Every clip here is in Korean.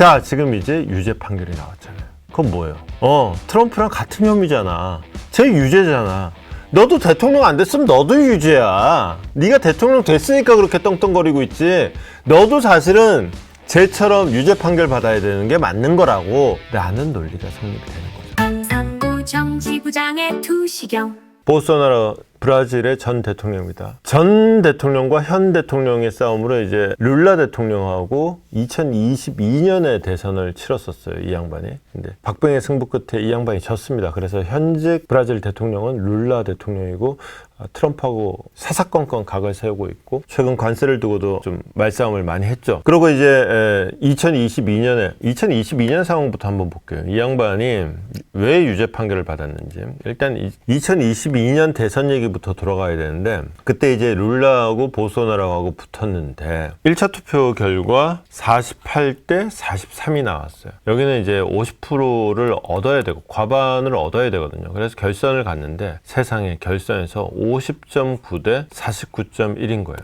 자, 지금 이제 유죄 판결이 나왔잖아요. 그건 뭐예요? 트럼프랑 같은 혐의잖아. 쟤 유죄잖아. 너도 대통령 안 됐으면 너도 유죄야. 네가 대통령 됐으니까 그렇게 떵떵거리고 있지. 너도 사실은 쟤처럼 유죄 판결 받아야 되는 게 맞는 거라고 라는 논리가 성립이 되는 거죠. 상부 정치부장의 투시경. 보소나로 브라질의 전 대통령입니다. 전 대통령과 현 대통령의 싸움으로 이제 룰라 대통령하고 2022년에 대선을 치렀었어요, 이 양반이. 근데 박빙의 승부 끝에 이 양반이 졌습니다. 그래서 현재 브라질 대통령은 룰라 대통령이고 트럼프하고 사사건건 각을 세우고 있고 최근 관세를 두고도 좀 말싸움을 많이 했죠. 그리고 이제 2022년 상황부터 한번 볼게요. 이 양반이 왜 유죄 판결을 받았는지. 일단 2022년 대선 얘기부터 돌아가야 되는데 그때 이제 룰라하고 보소나로하고 붙었는데 1차 투표 결과 48대 43이 나왔어요. 여기는 이제 50%를 얻어야 되고 과반을 얻어야 되거든요. 그래서 결선을 갔는데 세상에 결선에서 50.9대 49.1인 거예요.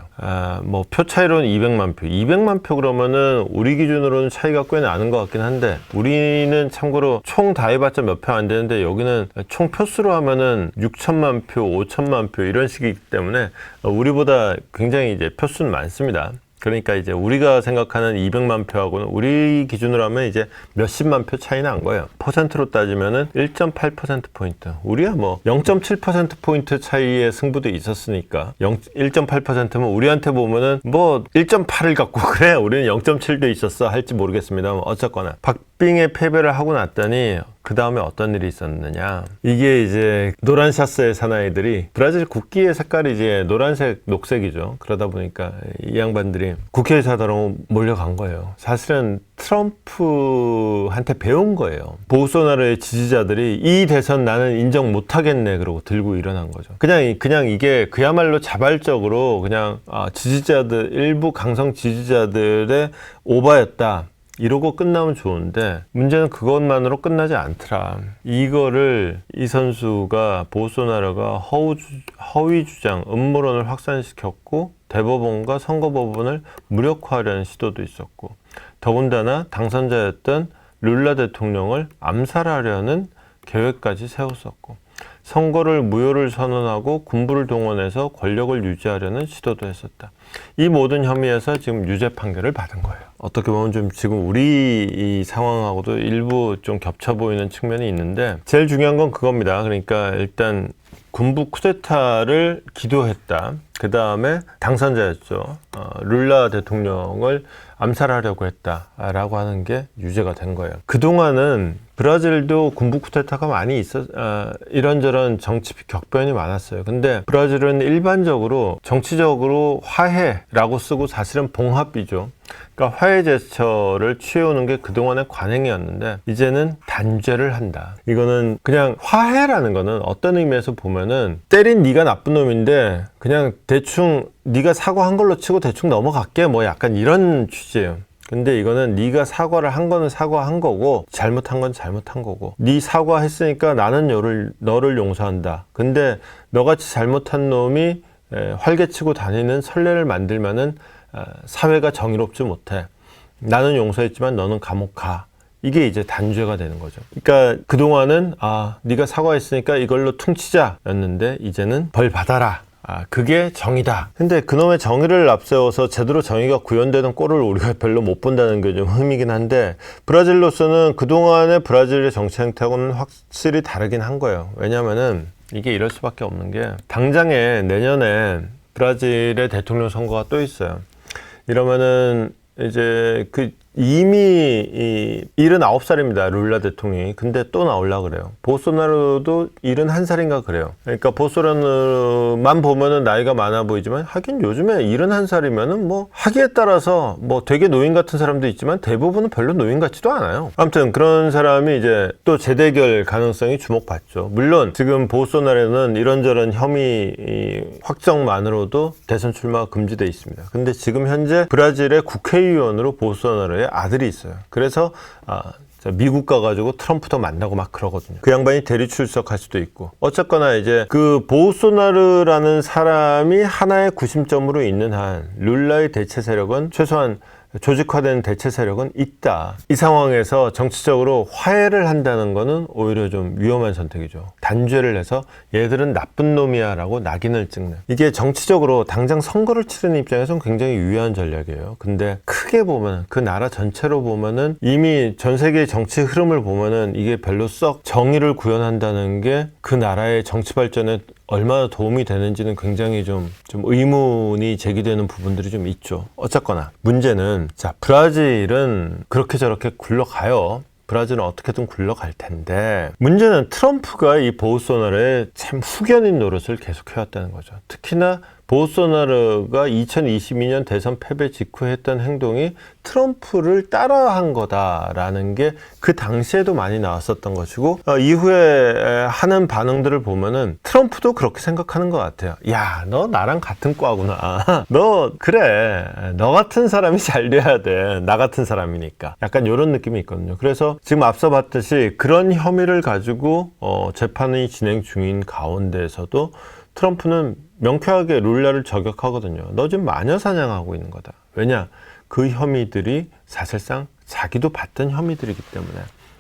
뭐 표 차이로는 200만 표. 200만 표 그러면은 우리 기준으로는 차이가 꽤 나는 것 같긴 한데 우리는 참고로 총 다 해봤자 몇 표 안 되는데 여기는 총 표수로 하면은 6천만 표, 5천만 표 이런 식이기 때문에 우리보다 굉장히 이제 표수는 많습니다. 그러니까 이제 우리가 생각하는 200만 표하고는 우리 기준으로 하면 이제 몇십만 표 차이 난 거예요. 퍼센트로 따지면은 1.8%포인트. 우리야 뭐 0.7%포인트 차이의 승부도 있었으니까 1.8%면 우리한테 보면은 뭐 1.8을 갖고 그래 우리는 0.7도 있었어 할지 모르겠습니다만 어쨌거나 박빙의 패배를 하고 났더니 그 다음에 어떤 일이 있었느냐. 이게 이제 노란 샤스의 사나이들이 브라질 국기의 색깔이 이제 노란색, 녹색이죠. 그러다 보니까 이 양반들이 국회의사당으로 몰려간 거예요. 사실은 트럼프한테 배운 거예요. 보소나로의 지지자들이 이 대선 나는 인정 못하겠네 그러고 들고 일어난 거죠. 그냥 이게 그야말로 자발적으로 그냥 지지자들 일부 강성 지지자들의 오바였다. 이러고 끝나면 좋은데 문제는 그것만으로 끝나지 않더라. 이거를 이 선수가 보소나로가 허위 주장, 음모론을 확산시켰고 대법원과 선거법원을 무력화하려는 시도도 있었고 더군다나 당선자였던 룰라 대통령을 암살하려는 계획까지 세웠었고 선거를 무효를 선언하고 군부를 동원해서 권력을 유지하려는 시도도 했었다. 이 모든 혐의에서 지금 유죄 판결을 받은 거예요. 어떻게 보면 좀 지금 우리 이 상황하고도 일부 좀 겹쳐 보이는 측면이 있는데 제일 중요한 건 그겁니다. 그러니까 일단 군부 쿠데타를 기도했다. 그 다음에 당선자였죠. 룰라 대통령을 암살하려고 했다라고 하는 게 유죄가 된 거예요. 그동안은 브라질도 군부 쿠데타가 많이 이런저런 정치 격변이 많았어요. 근데 브라질은 일반적으로 정치적으로 화해라고 쓰고 사실은 봉합이죠. 그러니까 화해 제스처를 취해오는 게 그동안의 관행이었는데 이제는 단죄를 한다. 이거는 그냥 화해라는 거는 어떤 의미에서 보면은 때린 네가 나쁜 놈인데 그냥 대충 네가 사과한 걸로 치고 대충 넘어갈게 뭐 약간 이런 취지예요. 근데 이거는 네가 사과를 한 거는 사과한 거고 잘못한 건 잘못한 거고 네 사과했으니까 나는 너를 용서한다. 근데 너같이 잘못한 놈이 활개치고 다니는 선례를 만들면은 사회가 정의롭지 못해. 나는 용서했지만 너는 감옥 가. 이게 이제 단죄가 되는 거죠. 그러니까 그동안은 네가 사과했으니까 이걸로 퉁치자 였는데 이제는 벌 받아라. 그게 정의다. 근데 그놈의 정의를 앞세워서 제대로 정의가 구현되는 꼴을 우리가 별로 못 본다는 게 좀 흠이긴 한데 브라질로서는 그동안의 브라질의 정치 행태하고는 확실히 다르긴 한 거예요. 왜냐면은 이게 이럴 수밖에 없는 게 당장에 내년에 브라질의 대통령 선거가 또 있어요. 이러면은 이제 이미 79살입니다. 룰라 대통령이. 근데 또 나오려고 그래요. 보소나로도 71살인가 그래요. 그러니까 보소나로만 보면은 나이가 많아 보이지만 하긴 요즘에 71살이면은 뭐 하기에 따라서 뭐 되게 노인 같은 사람도 있지만 대부분은 별로 노인 같지도 않아요. 아무튼 그런 사람이 이제 또 재대결 가능성이 주목받죠. 물론 지금 보소나로는 이런저런 혐의 확정만으로도 대선 출마가 금지돼 있습니다. 근데 지금 현재 브라질의 국회의원으로 보소나로의 아들이 있어요. 그래서 미국 가가지고 트럼프도 만나고 막 그러거든요. 그 양반이 대리 출석할 수도 있고. 어쨌거나 이제 그 보소나로라는 사람이 하나의 구심점으로 있는 한 룰라의 대체 세력은 최소한 조직화된 대체 세력은 있다. 이 상황에서 정치적으로 화해를 한다는 거는 오히려 좀 위험한 선택이죠. 단죄를 해서 얘들은 나쁜 놈이야 라고 낙인을 찍는, 이게 정치적으로 당장 선거를 치르는 입장에서는 굉장히 유효한 전략이에요. 근데 크게 보면, 그 나라 전체로 보면은, 이미 전 세계의 정치 흐름을 보면은 이게 별로 썩 정의를 구현한다는 게 그 나라의 정치 발전에 얼마나 도움이 되는지는 굉장히 좀 의문이 제기되는 부분들이 좀 있죠. 어쨌거나 문제는, 자, 브라질은 그렇게 저렇게 굴러가요. 브라질은 어떻게든 굴러갈 텐데, 문제는 트럼프가 이 보우소나루의 참 후견인 노릇을 계속해왔다는 거죠. 특히나 보우소나루가 2022년 대선 패배 직후에 했던 행동이 트럼프를 따라한 거다라는 게 그 당시에도 많이 나왔었던 것이고, 이후에 하는 반응들을 보면은 트럼프도 그렇게 생각하는 것 같아요. 야, 너 나랑 같은 과구나. 너 그래, 너 같은 사람이 잘 돼야 돼. 나 같은 사람이니까. 약간 이런 느낌이 있거든요. 그래서 지금 앞서 봤듯이 그런 혐의를 가지고 재판이 진행 중인 가운데에서도 트럼프는 명쾌하게 룰라를 저격하거든요. 너 지금 마녀 사냥하고 있는 거다. 왜냐? 그 혐의들이 사실상 자기도 받던 혐의들이기 때문에,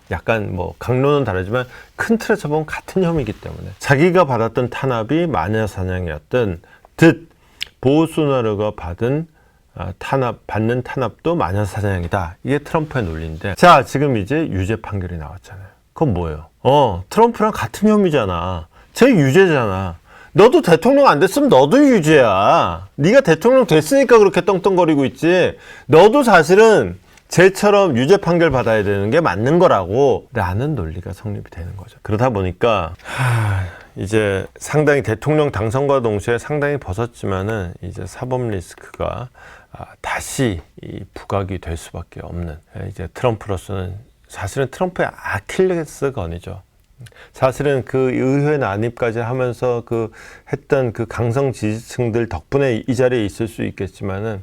약간 뭐 강론은 다르지만 큰 틀에서 보면 같은 혐의이기 때문에, 자기가 받았던 탄압이 마녀 사냥이었던 듯 보우소나루가 받는 탄압도 마녀 사냥이다. 이게 트럼프의 논리인데, 자, 지금 이제 유죄 판결이 나왔잖아요. 그건 뭐예요? 트럼프랑 같은 혐의잖아. 쟤 유죄잖아. 너도 대통령 안 됐으면 너도 유죄야. 네가 대통령 됐으니까 그렇게 떵떵거리고 있지. 너도 사실은 쟤처럼 유죄 판결 받아야 되는 게 맞는 거라고 라는 논리가 성립이 되는 거죠. 그러다 보니까 이제 상당히 대통령 당선과 동시에 상당히 벗었지만은 이제 사법 리스크가 다시 부각이 될 수밖에 없는, 이제 트럼프로서는 사실은 트럼프의 아킬레스건이죠. 사실은 그 의회 난입까지 하면서 했던 그 강성 지지층들 덕분에 이 자리에 있을 수 있겠지만은,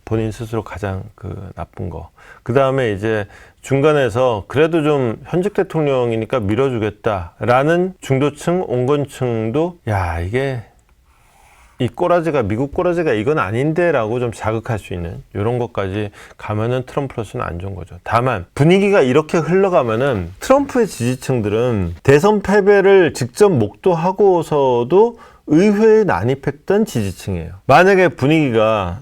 본인 스스로 가장 나쁜 거. 그 다음에 이제 중간에서 그래도 좀 현직 대통령이니까 밀어주겠다라는 중도층, 온건층도, 야, 이게 이 꼬라지가, 미국 꼬라지가 이건 아닌데 라고 좀 자극할 수 있는 이런 것까지 가면은 트럼프로서는 안 좋은 거죠. 다만 분위기가 이렇게 흘러가면은 트럼프의 지지층들은 대선 패배를 직접 목도하고서도 의회에 난입했던 지지층이에요. 만약에 분위기가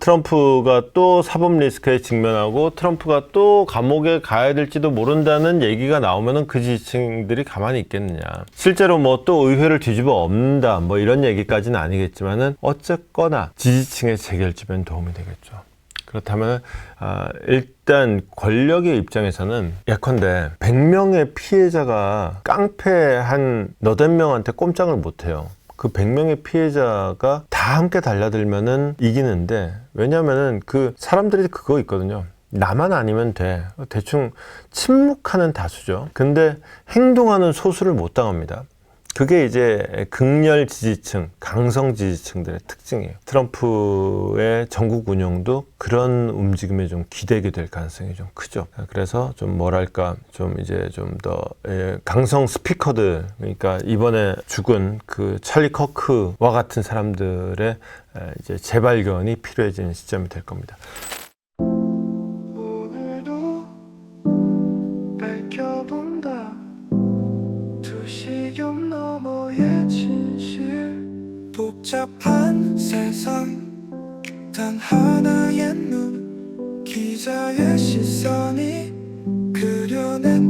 트럼프가 또 사법 리스크에 직면하고 트럼프가 또 감옥에 가야 될지도 모른다는 얘기가 나오면은 그 지지층들이 가만히 있겠느냐. 실제로 뭐 또 의회를 뒤집어 엎는다 뭐 이런 얘기까지는 아니겠지만은, 어쨌거나 지지층의 재결집엔 도움이 되겠죠. 그렇다면 일단 권력의 입장에서는 예컨대 100명의 피해자가 깡패 한 너댓 명한테 꼼짝을 못해요. 그 100명의 피해자가 다 함께 달려들면은 이기는데, 왜냐면은 그 사람들이 그거 있거든요. 나만 아니면 돼. 대충 침묵하는 다수죠. 근데 행동하는 소수를 못 당합니다. 그게 이제 극렬 지지층, 강성 지지층들의 특징이에요. 트럼프의 전국 운영도 그런 움직임에 좀 기대게 될 가능성이 좀 크죠. 그래서 좀 뭐랄까, 좀 이제 좀 더 강성 스피커들, 그러니까 이번에 죽은 그 찰리 커크와 같은 사람들의 이제 재발견이 필요해지는 시점이 될 겁니다. 오늘도 밝혀본다. 두시경 너머의 진실. 복잡한 세상 단 하나의 눈, 기자의 시선이 그려낸